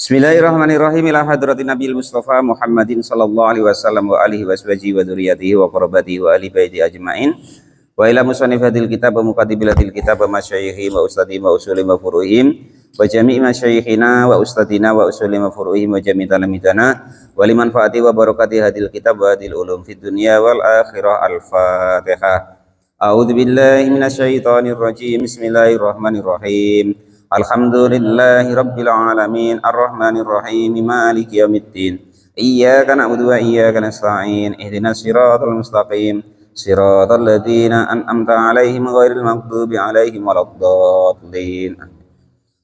Bismillahirrahmanirrahim. Ila hadratin Nabil Mustafa Muhammadin sallallahu alaihi wasallam wa alihi washabihi wa dzurriyyatihi wa qarabatihi wa ali baiti ajmain. Wa ila musannifatil kitab wa muqaddimatil kitab wa masyayikhi wa ustadhi wa usuli wa furuhim wa jami'i masyayikhina wa ustadina wa usuli wa furuhim wa jami'i talamidana wa liman faati wa barakati hadil kitab wa hadil ulum fid dunya wal akhirah. Al-Fatihah. A'udzu billahi minasyaitonir rajim. Bismillahirrahmanirrahim. Alhamdulillahi rabbil alamin arrahmanir rahim maliki yaumiddin iyyaka na'budu wa iyyaka nasta'in ihdinas siratal mustaqim siratal ladzina an'amta 'alaihim ghairil maghdubi 'alaihim waladdallin.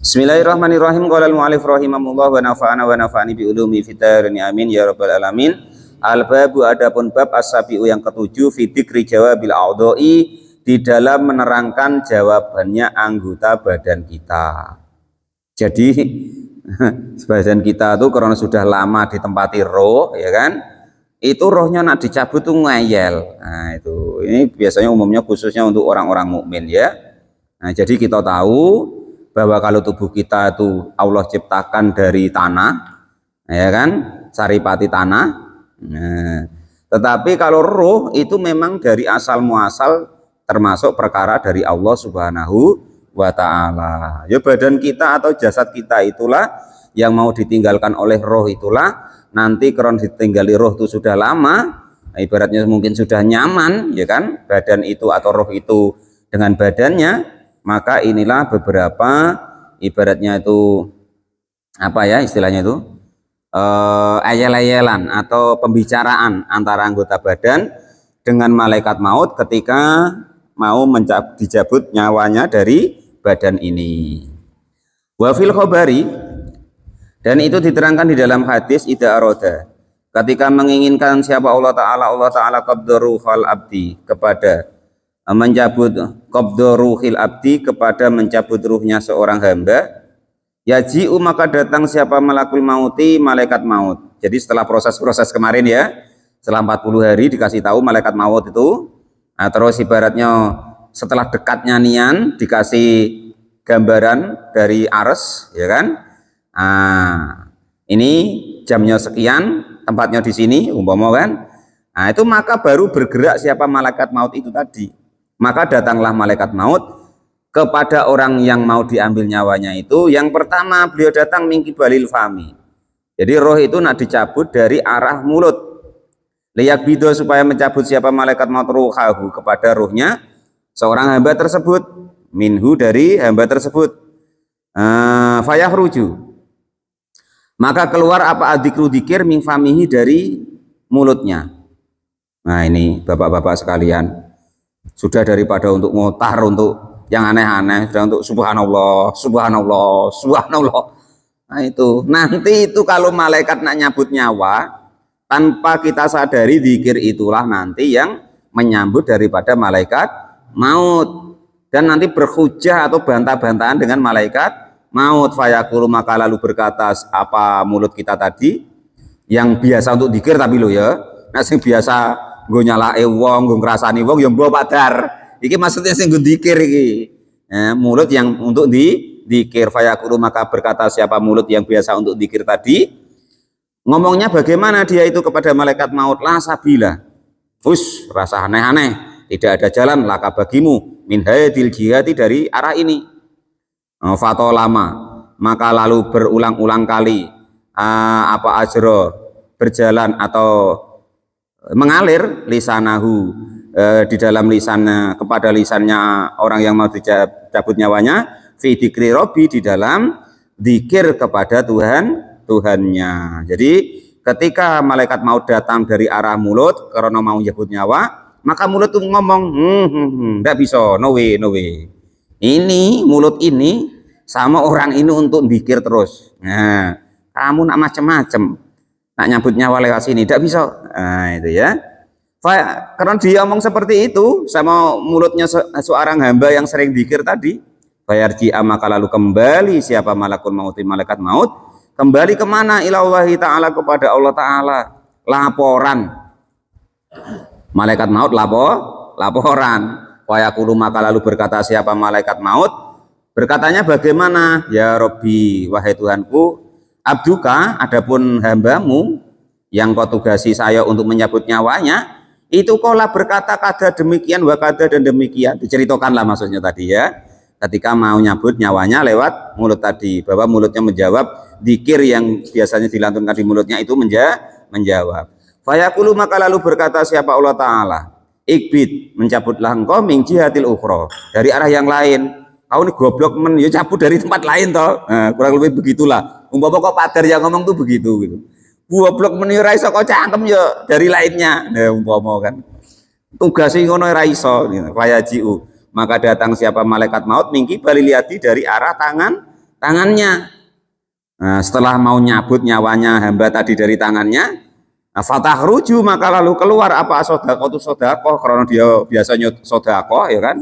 Bismillahirrahmanirrahim. Qala al-mu'allif rahimahullah wa nafa'ana wa nafa'ani bi ulumi fid dharain amin ya rabbal alamin. Al-babu, adapun bab as-sabiu yang ketujuh, fi dzikri jawabil a'dha'i, di dalam menerangkan jawabannya anggota badan kita. Jadi badan kita tuh karena sudah lama ditempati roh, ya kan? Itu rohnya nak dicabut tuh ngeyel. Nah, itu ini biasanya umumnya khususnya untuk orang-orang mukmin ya. Nah, jadi kita tahu bahwa kalau tubuh kita itu Allah ciptakan dari tanah, ya kan? Saripati tanah. Nah, tetapi kalau roh itu memang dari asal muasal, termasuk perkara dari Allah Subhanahu wa ta'ala. Ya, badan kita atau jasad kita itulah yang mau ditinggalkan oleh roh, itulah nanti kalau ditinggali roh itu sudah lama, ibaratnya mungkin sudah nyaman, ya kan, badan itu atau roh itu dengan badannya, maka inilah beberapa ibaratnya itu apa ya istilahnya itu ayel-ayelan atau pembicaraan antara anggota badan dengan malaikat maut ketika mau dicabut nyawanya dari badan ini. Wa fil khabari, dan itu diterangkan di dalam hadis, idza arada, ketika menginginkan siapa Allah Ta'ala qabda ruhil abdi, kepada mencabut qabda ruhil abdi, kepada mencabut ruhnya seorang hamba, yaji'u, maka datang siapa malakul mauti, malaikat maut. Jadi setelah proses-proses kemarin ya, setelah 40 hari dikasih tahu malaikat maut itu. Nah, terus ibaratnya setelah dekatnya nian dikasih gambaran dari Ars, ya kan? Nah, ini jamnya sekian, tempatnya di sini, umpama kan? Nah, itu maka baru bergerak siapa malaikat maut itu tadi. Maka datanglah malaikat maut kepada orang yang mau diambil nyawanya itu. Yang pertama beliau datang mingki balil fami. Jadi roh itu nak dicabut dari arah mulut. Liyak bido, supaya mencabut siapa malaikat maut ruhahu, kepada ruhnya seorang hamba tersebut, minhu, dari hamba tersebut. Fayahruju, maka keluar apa adzikru, dzikir, min famihi, dari mulutnya. Nah, ini bapak-bapak sekalian, sudah daripada untuk ngotar untuk yang aneh-aneh, sudah untuk subhanallah, subhanallah, subhanallah. Nah, itu nanti itu kalau malaikat nak nyabut nyawa, tanpa kita sadari, zikir itulah nanti yang menyambut daripada malaikat maut, dan nanti berhujah atau bantah-bantahan dengan malaikat maut. Fayaqulu, maka lalu berkata apa mulut kita tadi yang biasa untuk zikir, tapi lo ya, nah sing biasa nggo nyalake wong, nggo ngrasani wong, ya mbok padar. Iki maksudnya sing nggo zikir iki. Mulut yang untuk zikir. Fayaqulu, maka berkata siapa mulut yang biasa untuk zikir tadi, ngomongnya bagaimana dia itu kepada malaikat maut, la sabila, rasa aneh-aneh, tidak ada jalan laka bagimu, min hadil jihati, dari arah ini. Fatolama, maka lalu berulang-ulang kali apa ajro, berjalan atau mengalir, lisanahu, di dalam lisannya, kepada lisannya orang yang mau dicabut nyawanya, fi dzikri robbi, di dalam zikir kepada Tuhannya. Jadi ketika malaikat maut datang dari arah mulut karena mau nyebut nyawa, maka mulut itu ngomong, tidak bisa, no way, no way. Ini mulut ini sama orang ini untuk zikir terus. Nah, kamu nak macam-macam, nak nyambut nyawa lewat sini, tidak bisa. Nah, itu ya. Karena dia ngomong seperti itu sama mulutnya seorang hamba yang sering zikir tadi, bayarji, maka lalu kembali siapa malakul maut, malaikat maut, kembali kemana? Ilallahi ta'ala, kepada Allah Ta'ala. Laporan. Malaikat maut laporan. Wayaqulu, maka lalu berkata siapa malaikat maut, berkatanya bagaimana? Ya Rabbi, wahai Tuhanku, abduka, adapun hambamu yang kau tugasi saya untuk menyabut nyawanya, itu kola berkata kada demikian wa kada dan demikian, diceritakanlah maksudnya tadi ya, ketika mau nyabut nyawanya lewat mulut tadi, bahwa mulutnya menjawab dzikir yang biasanya dilantunkan di mulutnya itu menjawab. Fayaqulu, maka lalu berkata siapa Allah Ta'ala, ikbit, mencabutlah engkau min jihatil ukhra, dari arah yang lain. Kau ini goblok men, ya cabut dari tempat lain toh. Nah, kurang lebih begitulah. Umpama kok padar yang ngomong tuh begitu gitu. Goblok men, ya ra iso kok cangkem ya dari lainnya. Nah, umpama kan. Tugasnya ngono ra iso gitu. Fayajiu, maka datang siapa malaikat maut mingki baliliati dari arah tangannya. Nah, setelah mau nyabut nyawanya hamba tadi dari tangannya, fatah ruju, maka lalu keluar apa sodako itu sodako, karena dia biasanya sodako ya kan.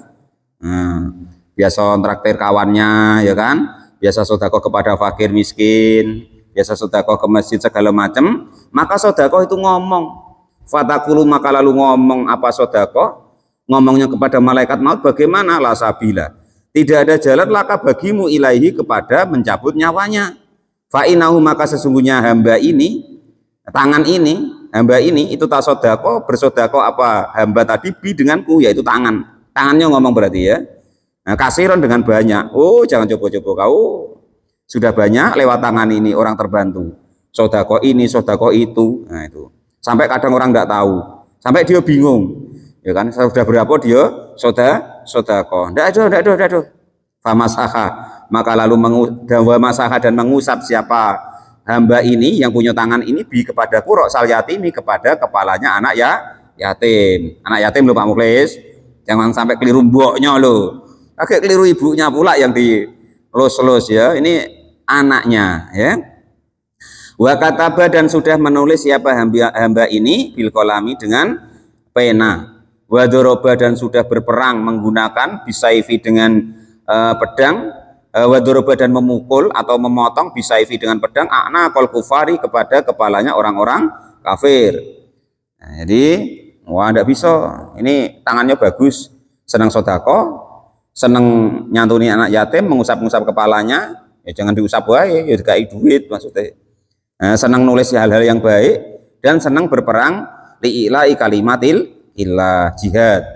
Biasa traktir kawannya ya kan, biasa sodako kepada fakir miskin, biasa sodako ke masjid segala macam, maka sodako itu ngomong. Fatakulu, maka lalu ngomong apa sodako, ngomongnya kepada malaikat maut, bagaimana la sabila, tidak ada jalan laka bagimu ilaihi kepada mencabut nyawanya. Fa'inahu, maka sesungguhnya hamba ini, tangan ini, hamba ini itu tak sodako, bersodako apa hamba tadi bi denganku, yaitu tangannya ngomong berarti ya. Nah, kasiron dengan banyak. Oh, jangan coba-coba kau. Sudah banyak lewat tangan ini orang terbantu. Sodako ini, sodako itu. Nah itu. Sampai kadang orang tidak tahu. Sampai dia bingung. Ya kan? Sudah berapa dia sodako. Tidak ada. Famasaha. Maka lalu masaha dan mengusap siapa hamba ini yang punya tangan ini bi kepada kurok sal yatimi, kepada kepalanya anak yatim. Anak yatim lho Pak Muklis. Jangan sampai keliru mboknya loh. Agak keliru ibunya pula yang di los ya, ini anaknya ya. Wa kataba, dan sudah menulis siapa hamba ini bil kolami dengan pena. Wa doroba, dan sudah berperang menggunakan bisaifi dengan pedang. Wa doroba, dan memukul atau memotong bisaifi dengan pedang akna kol kufari, kepada kepalanya orang-orang kafir. Nah, jadi wah tidak bisa, ini tangannya bagus, senang sodako, seneng nyantuni anak yatim, mengusap-ngusap kepalanya, ya jangan diusap wae, ya dikai duit maksudnya. Nah, senang nulis hal-hal yang baik dan senang berperang li'ilai kalimatil illah, jihad.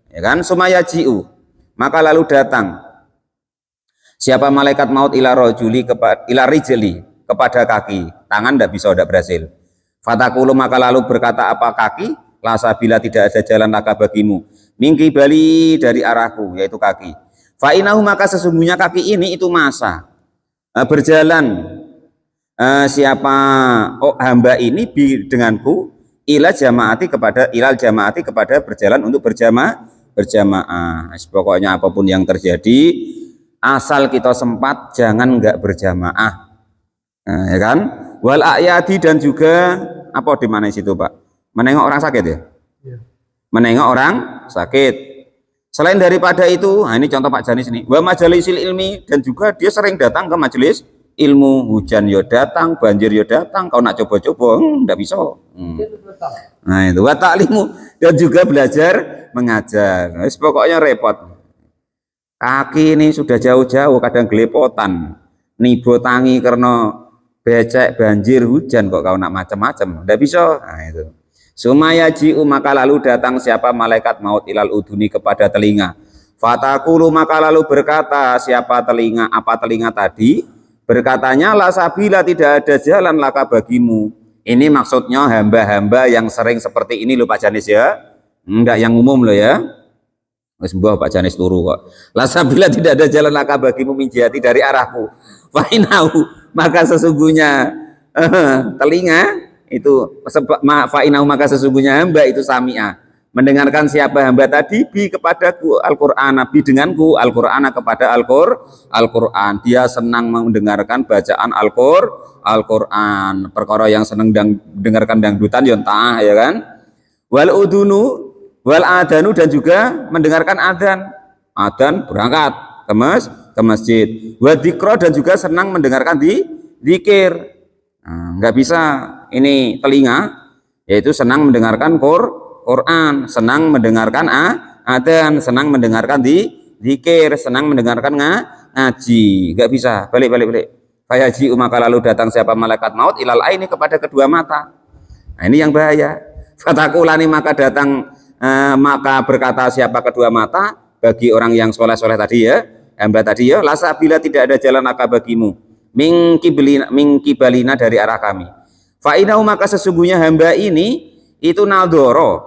Ya kan? Sumayaji'u, maka lalu datang siapa malaikat maut ila rajuli, ila rijli, kepada kaki, tangan tidak bisa, tidak berhasil. Fatakulu, maka lalu berkata apa kaki, la sabila, tidak ada jalan laka bagimu, mingki bali, dari arahku, yaitu kaki. Fa'inahu, maka sesungguhnya kaki ini itu masa berjalan siapa hamba ini bi denganku ilal jamaati kepada berjalan untuk berjamaah. Pokoknya apapun yang terjadi, asal kita sempat jangan enggak berjamaah. Ya kan? Wal a'yadi, dan juga apa di mana situ Pak? Menengok orang sakit ya? Menengok orang sakit. Selain daripada itu, nah ini contoh Pak Janis ini, wa majalisil ilmi, dan juga dia sering datang ke majelis ilmu, hujan yo datang, banjir yo datang, kau nak coba-coba, enggak bisa. Nah itu wa ta'limu, dan juga belajar mengajar. Nah, pokoknya repot. Kaki ini sudah jauh-jauh kadang gelepotan, nibo tangi karena becek, banjir, hujan, kok kau nak macam-macam, enggak bisa. Nah itu. Sumayaji'u, maka lalu datang siapa malaikat maut ilal uduni, kepada telinga. Fatakulu, maka lalu berkata siapa telinga, apa telinga tadi, berkatanya la sabila, tidak ada jalan laka bagimu. Ini maksudnya hamba-hamba yang sering seperti ini loh Pak Janis ya, enggak yang umum loh ya. Wis mbah Pak Janis turu kok. La sabila, tidak ada jalan laka bagimu min jihati, dari arahku. Fa'inahu, maka sesungguhnya telinga itu fa'inahu, maka sesungguhnya hamba itu sami'a, mendengarkan siapa hamba tadi bi kepadaku Al-Qur'an, bi denganku Al-Qur'an, kepada Al-Qur'an. Dia senang mendengarkan bacaan Al-Qur'an, perkara yang senang dengarkan dangdutan ya entah ya kan. Wal udunu wal adanu, dan juga mendengarkan adzan berangkat ke masjid. Wa dzikra, dan juga senang mendengarkan zikir. Nggak bisa ini telinga, yaitu senang mendengarkan Quran, senang mendengarkan adzan, senang mendengarkan zikir, senang mendengarkan ngaji. Nggak bisa, balik. Fayaji'u maka lalu datang siapa malaikat maut ilal aini kepada kedua mata. Nah, ini yang bahaya. Fatakulani maka datang maka berkata siapa kedua mata bagi orang yang soleh-soleh tadi ya, hamba tadi ya, lasa bila tidak ada jalan maka bagimu mingkibalina dari arah kami. Fa'inahu maka sesungguhnya hamba ini itu nadoro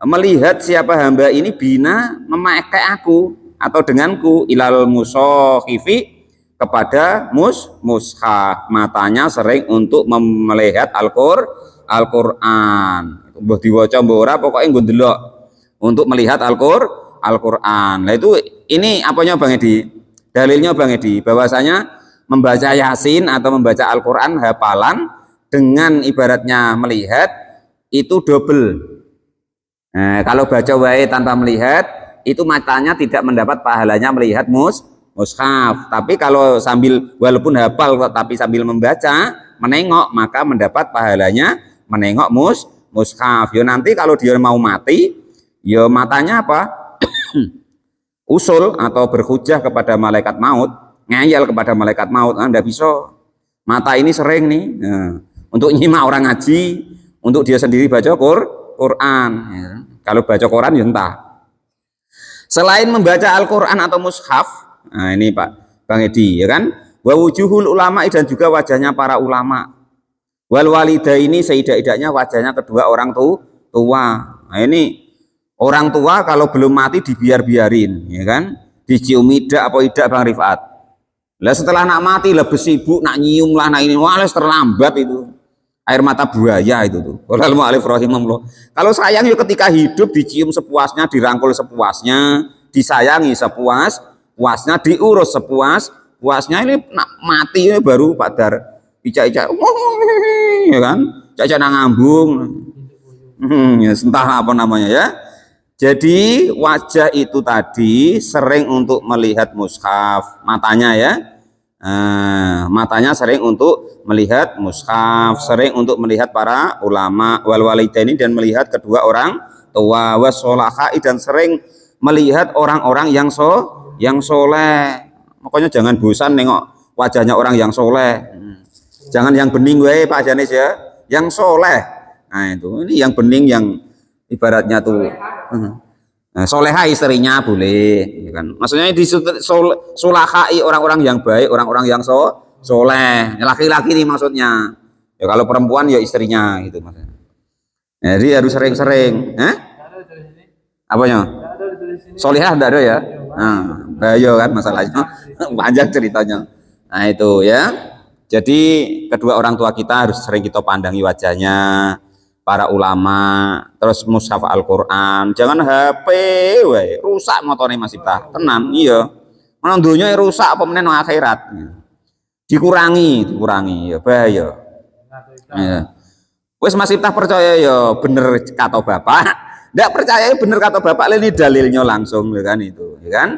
melihat siapa hamba ini bina memakai aku atau denganku ilal musohifi kepada mushaf, matanya sering untuk melihat Al-Qur'an. Mbah diwaca mbah ora pokoke nggo ndelok untuk melihat Al-Qur'an. Nah itu ini apanya Bang Edi? Dalilnya Bang Edi bahwasanya membaca Yasin atau membaca Al-Qur'an hafalan dengan ibaratnya melihat itu double. Nah, kalau baca wae tanpa melihat itu matanya tidak mendapat pahalanya melihat mushaf, tapi kalau sambil walaupun hafal tapi sambil membaca menengok maka mendapat pahalanya menengok mushaf. Yo nanti kalau dia mau mati yo matanya apa usul atau berhujah kepada malaikat maut, ngeyel kepada malaikat maut, Anda bisa mata ini sering nih untuk nyimak orang ngaji, untuk dia sendiri baca Quran ya. Kalau baca Quran ya entah. Selain membaca Al-Quran atau mushaf, nah ini Pak Bang Edi ya kan, wa wujuhul ulama dan juga wajahnya para ulama, wal walidaini seidak-idaknya wajahnya kedua orang tua. Nah ini orang tua kalau belum mati dibiar-biarin ya kan, dicium idak apa idak Bang Rifat. Lah setelah nak mati lah sibuk nak nyium lah nak ini wales terlambat itu. Air mata buaya itu tuh. Wallahu a'lam rahimahullah. Kalau sayang ya ketika hidup dicium sepuasnya, dirangkul sepuasnya, disayangi sepuasnya, diurus sepuasnya. Ini nak mati ini baru padar icak-icak ya kan? Caca ngambung. Ya entah apa namanya ya. Jadi wajah itu tadi sering untuk melihat mushaf, matanya ya. Matanya sering untuk melihat mushaf, sering untuk melihat para ulama wal walidaini dan melihat kedua orang tua wasolahai dan sering melihat orang-orang yang soleh. Makanya jangan bosan nengok wajahnya orang yang soleh. Jangan yang bening wae Pak Janis ya, yang soleh. Nah itu ini yang bening yang ibaratnya tuh soleha istrinya boleh ya kan, maksudnya di sulahai orang-orang yang baik, orang-orang yang soleh, laki-laki nih maksudnya ya, kalau perempuan ya istrinya gitu maksudnya. Jadi harus sering-sering apanya solehah enggak ada ya, nah bahaya kan masalahnya panjang ceritanya. Nah itu ya, jadi kedua orang tua kita harus sering kita pandangi wajahnya, para ulama, terus mushaf Al-Quran, jangan HP, wae rusak motornya Mas Iftah, tenan, iya, mana dunia rusak apa menen akhirat, dikurangi ya bahaya. Ya. Wes Mas Iftah percaya ya bener kata bapak, ndak percaya bener kata bapak, ini dalilnya langsung, ya kan itu, ya kan,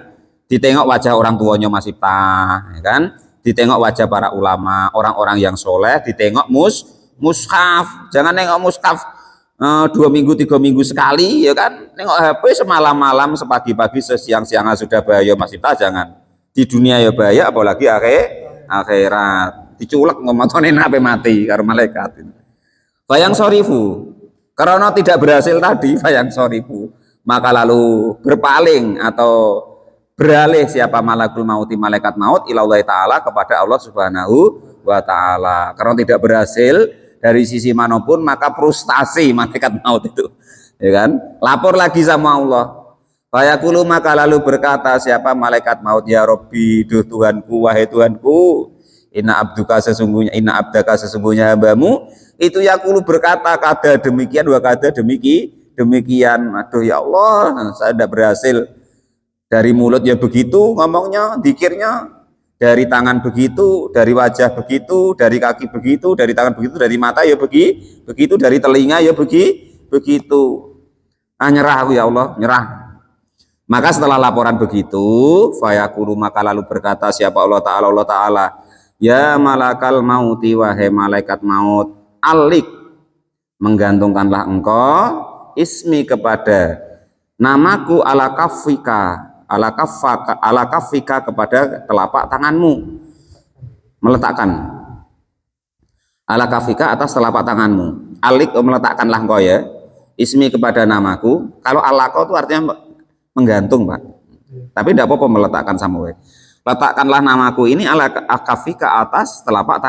ditengok wajah orang tuanya Mas Iftah, ya kan, ditengok wajah para ulama, orang-orang yang soleh, ditengok mushaf, jangan nengok mushaf 2 minggu 3 minggu sekali ya kan, nengok HP semalam-malam sepagi-pagi sesiang-siang sudah bahaya Mas Iftah, jangan di dunia ya bahaya apalagi akhirat diculek ngomotonin HP mati karo malaikat. Bayang sorifu karena tidak berhasil tadi, bayang sorifu maka lalu berpaling atau beralih siapa malakul mauti malaikat maut ilallah ta'ala kepada Allah subhanahu wa ta'ala, karena tidak berhasil dari sisi manapun maka frustasi malaikat maut itu ya kan, lapor lagi sama Allah. Fayaqulu maka lalu berkata siapa malaikat maut, ya Rabbi, duh Tuhanku, wahai Tuhanku, inna abdaka sesungguhnya hambamu itu yaqulu berkata kada demikian wa kada demikian. Aduh ya Allah, saya tidak berhasil, dari mulut ya begitu ngomongnya, zikirnya, dari tangan begitu, dari wajah begitu, dari kaki begitu, dari tangan begitu, dari mata ya begitu, dari telinga ya begitu. Nyerah aku ya Allah, nyerah. Maka setelah laporan begitu, fayaqulu maka lalu berkata siapa Allah Ta'ala, ya malakal mauti, wahai malaikat maut, alik menggantungkanlah engkau ismi kepada namaku ala kafika kepada telapak tanganmu. meletakkan ala kafika atas telapak tanganmu. Alik meletakkanlah engkau ya ismi kepada namaku. Kalau alako itu artinya menggantung Pak, tapi tidak apa-apa meletakkan sama. Letakkanlah namaku ini ala kafika atas telapak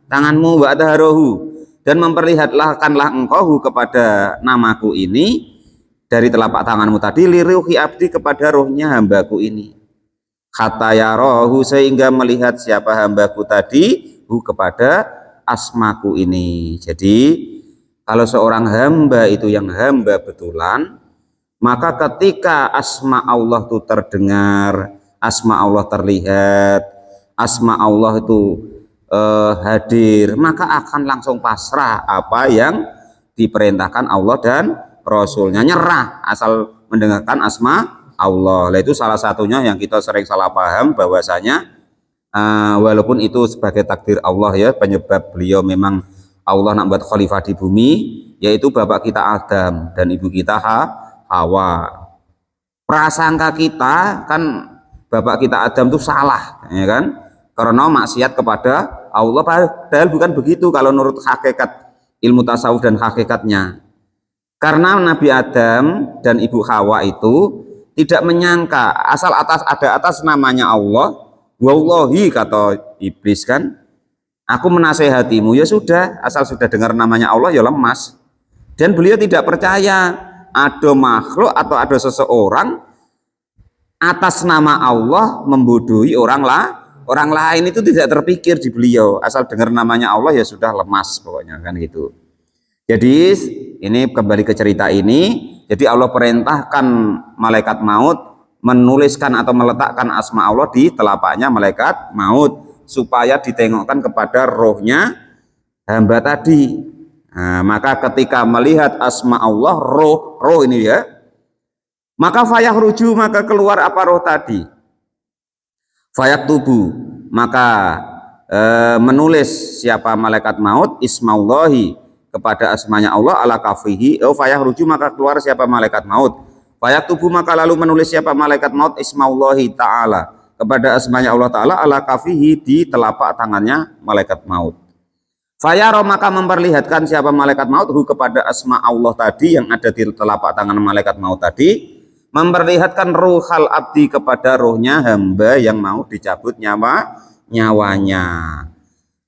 tanganmu wa adharohu, dan memperlihatkanlah engkau kepada namaku ini dari telapak tanganmu tadi liruhi abdi kepada rohnya hambaku ini, kata ya rohu sehingga melihat siapa hambaku tadi kepada asmaku ini. Jadi kalau seorang hamba itu yang hamba betulan, maka ketika asma Allah itu terdengar, asma Allah terlihat, asma Allah itu hadir, maka akan langsung pasrah apa yang diperintahkan Allah dan Rasulnya, nyerah asal mendengarkan asma Allah. Nah, itu salah satunya yang kita sering salah paham bahwasanya walaupun itu sebagai takdir Allah ya, penyebab beliau memang Allah nak buat khalifah di bumi, yaitu bapak kita Adam dan ibu kita Hawa. Prasangka kita kan bapak kita Adam itu salah, ya kan? Karena maksiat kepada Allah, padahal bukan begitu kalau menurut hakikat ilmu tasawuf dan hakikatnya. Karena Nabi Adam dan ibu Hawa itu tidak menyangka asal ada atas namanya Allah, wallahi kata iblis kan, aku menasehatimu, ya sudah, asal sudah dengar namanya Allah ya lemas. Dan beliau tidak percaya ada makhluk atau ada seseorang atas nama Allah membodohi orang lain, itu tidak terpikir di beliau. Asal dengar namanya Allah ya sudah lemas pokoknya kan gitu. Jadi ini kembali ke cerita ini. Jadi Allah perintahkan malaikat maut menuliskan atau meletakkan asma Allah di telapaknya malaikat maut supaya ditengokkan kepada rohnya hamba tadi. Nah, maka ketika melihat asma Allah, roh ini ya, maka fayak ruju, maka keluar apa roh tadi, fayak tubuh, maka menulis siapa malaikat maut ismaullahi kepada asmanya Allah ala kafihi, fayak ruju, maka keluar siapa malaikat maut, fayak tubuh, maka lalu menulis siapa malaikat maut ismaullahi ta'ala kepada asmanya Allah ta'ala ala kafihi di telapak tangannya malaikat maut. Fayaro, maka memperlihatkan siapa malaikat maut kepada asma Allah tadi yang ada di telapak tangan malaikat maut tadi, memperlihatkan ruhal abdi kepada rohnya hamba yang mau dicabut nyawanya.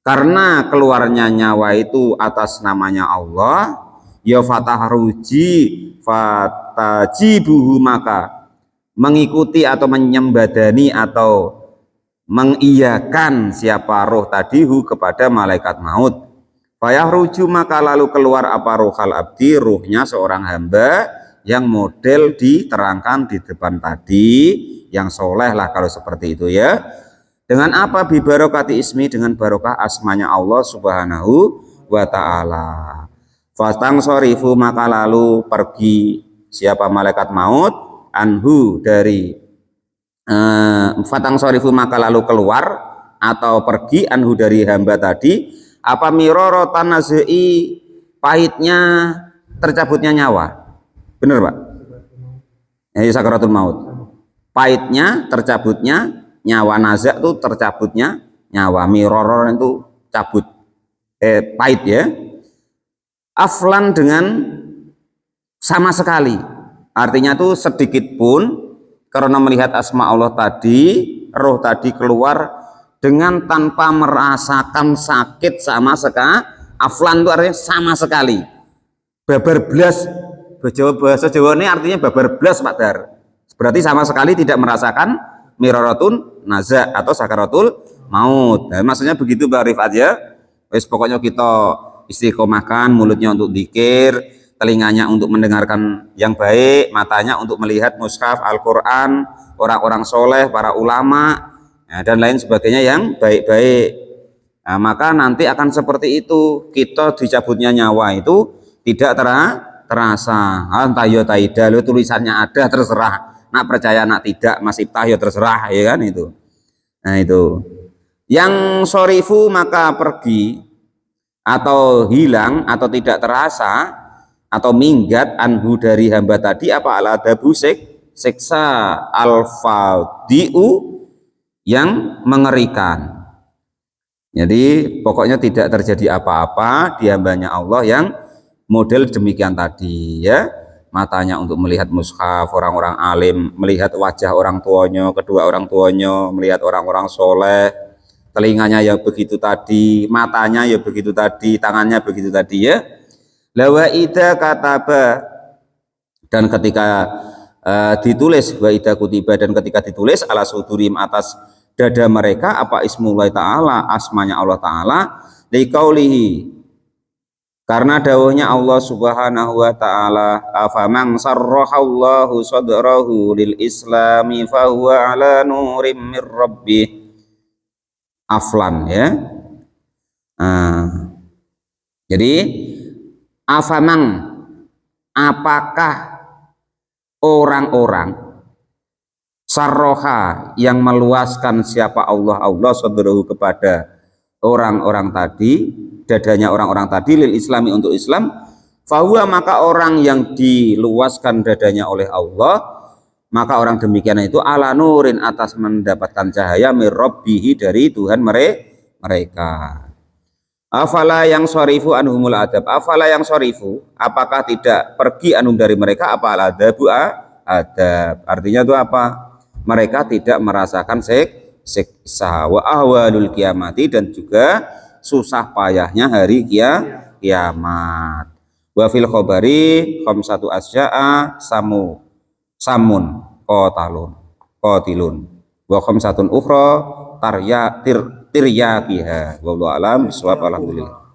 Karena keluarnya nyawa itu atas namanya Allah, ya fatajibuhu, maka mengikuti atau menyembadani atau mengiyakan siapa roh tadi kepada malaikat maut. Fayahruju, maka lalu keluar apa ruhal abdi, ruhnya seorang hamba yang model diterangkan di depan tadi, yang soleh lah kalau seperti itu ya. Dengan apa? Bibarokati ismi, dengan barokah asmanya Allah subhanahu wa ta'ala. Fastang sorifu, maka lalu pergi siapa malaikat maut anhu dari fatang sorifu, maka lalu keluar atau pergi anhu dari hamba tadi apa miroro tanazei, pahitnya tercabutnya nyawa. Benar Pak? Ya, sakaratul maut, pahitnya tercabutnya nyawa, nazak itu tercabutnya nyawa, miroro itu cabut, pahit ya. Aflan, dengan sama sekali, artinya itu sedikit pun. Karena melihat asma Allah tadi, roh tadi keluar dengan tanpa merasakan sakit sama sekali. Aflan itu artinya sama sekali, babar blas, bahasa Jawa ini artinya babar blas Pak Dar, berarti sama sekali tidak merasakan mirorotun nazak atau sakaratul maut. Nah, maksudnya begitu Mbak Rifat ya. Wes pokoknya kita istiqomahkan mulutnya untuk dzikir, telinganya untuk mendengarkan yang baik, matanya untuk melihat mushaf Al-Quran, orang-orang soleh, para ulama, ya, dan lain sebagainya yang baik-baik. Nah, maka nanti akan seperti itu, kita dicabutnya nyawa itu tidak terasa. Entah ya taida, tulisannya ada, terserah. Nak percaya, nak tidak, masih tah ya terserah, ya kan itu. Nah itu. Yang sorifu, maka pergi atau hilang atau tidak terasa atau minggat anhu dari hamba tadi apa al-adabu siksa al-fadiu yang mengerikan. Jadi pokoknya tidak terjadi apa-apa di hambanya Allah yang model demikian tadi ya. Matanya untuk melihat mushaf orang-orang alim, melihat wajah orang tuanya, kedua orang tuanya, melihat orang-orang soleh, telinganya ya begitu tadi, matanya ya begitu tadi, tangannya begitu tadi ya. Lawa ida kataba, dan ketika ditulis wa ida kutiba, dan ketika ditulis ala sudurim atas dada mereka apa ismullah ta'ala, asmanya Allah ta'ala, liqaulihi, karena dawuhnya Allah subhanahu wa ta'ala, afaman sarrahallahu sadrahu lil islami fahuwa ala nurim mir rabbih, aflan ya. Jadi afaman, apakah orang-orang, sarroha, yang meluaskan siapa Allah sadrahu kepada orang-orang tadi, dadanya orang-orang tadi, lil islami untuk Islam, fahuwa, maka orang yang diluaskan dadanya oleh Allah, maka orang demikian itu ala nurin, atas mendapatkan cahaya, mir rabbihi, dari Tuhan mereka. Afala yang syarifu anhumul adab, afala yang syarifu, apakah tidak pergi anhum dari mereka apa adabu adab, artinya itu apa, mereka tidak merasakan siksa, wa ahwalul kiamati, dan juga susah payahnya hari kiamat. Wa fil khobari khamsatu asya'a samun qatilun wa khamsatun ukhra tiryaqiha. Wallahu alam bisawab. Alhamdulillah.